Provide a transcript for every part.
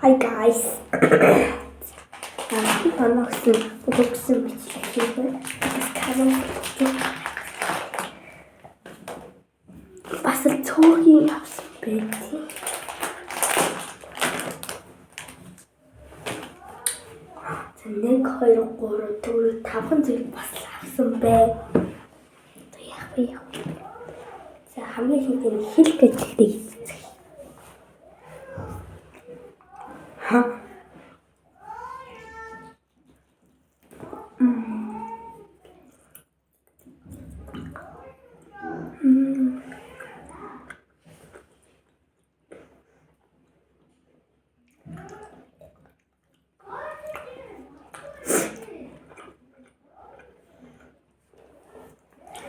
Hi guys. Анагсан бүгсэн бичлэг байна. Бас л цөөхөн авсан байдаг. Нэг 2 3 4 5 зүйл бас авсан бай. Яг. За хамгийн хинтийн хэл гэдэгтэй.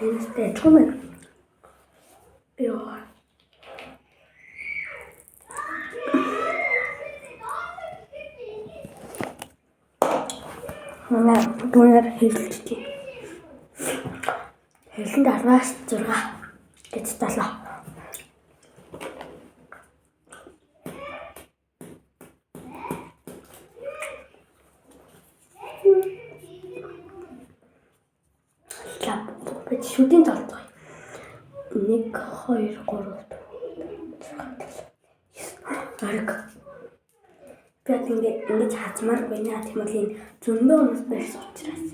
Este, come. Io. Дүүнээр хэлчихье. Хэлэнд 10-аас 6 гэж талаа. Шүдийн толгой. 1 2 3 арга. Бид ингэж хазмаар байна гэхмэл зөндөө хүмүүс байсан учраас.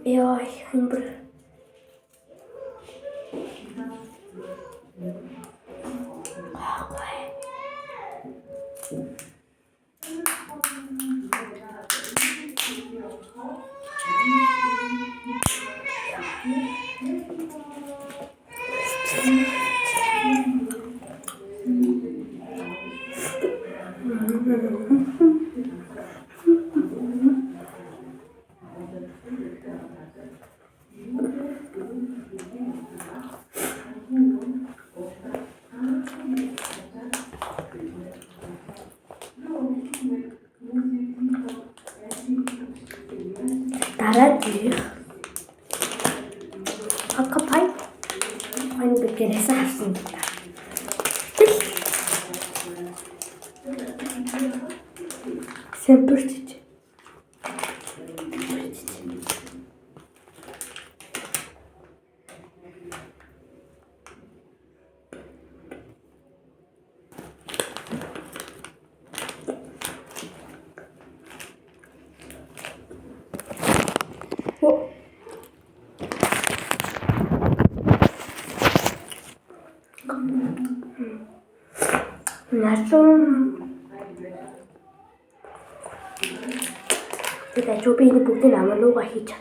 Яа, хэмбэр. Дараагийн акапай энэ бигэрээс авсан. Сэмпэрч. Kita coba ini bukti nama lu wah hijau.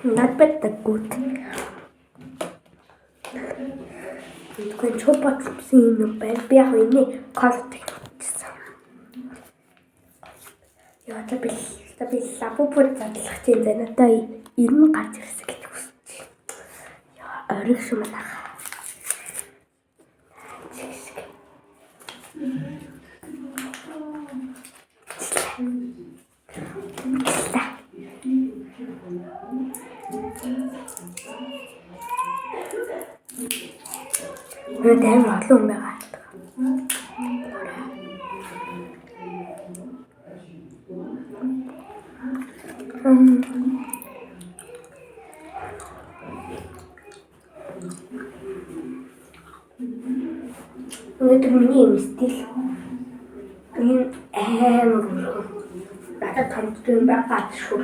Not bad, the good. You can chop up in the bed behind me. Яа би сапупур задлах чинь надаа 90 гарч ирсэн гэж хүсэж. Яа ориг шумлах. Дэм олон байгаа. Өнөөдөр миний юм стил. Энэ надад томцтой байгаа шүү.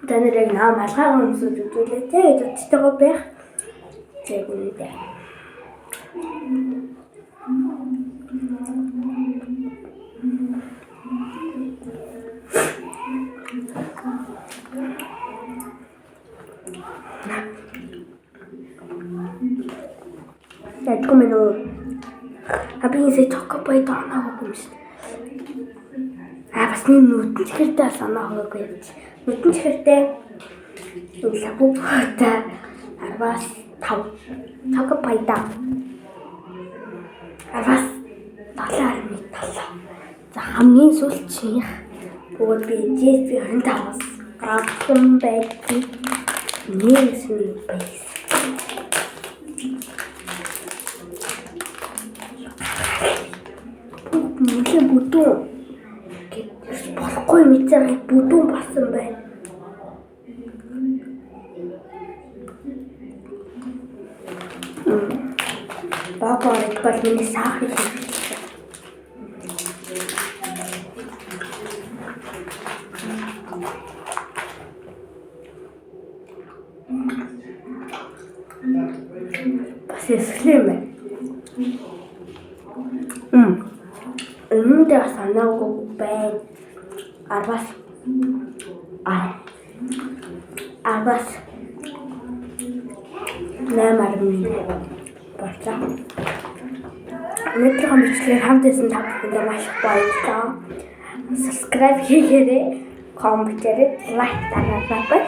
Танарыг наам алгаа өмсөж үзүүлээ те гэж бодтойгоо байх. Тэг үнэндээ. Яг комено абиинсээ чокопой таанаа хүмүүс. Бас нүдэн чихэртэй санаагүй гэж. Нүдэн чихэртэй лапупта бас чокопойда. Бас $7.7. За хамгийн сүүлчийнх бүгд би JP25-аас гаргасан байдаг. Нэрсний бейс. Мөлийн бүдүүн болохгүй мэдээ бүдүүн болсон байна. Баабаа бол миний саах юм. Бас эсгэлэм. Өнөөдөр санаагүй байна. Арбас нэмэр болцоо. Өнөөдрийн бичлэгийг хамт байсан та бүхэнд маш их баярлалаа. Subscribe хийгээрэй, коммент хийгээрэй, лайк дараарай.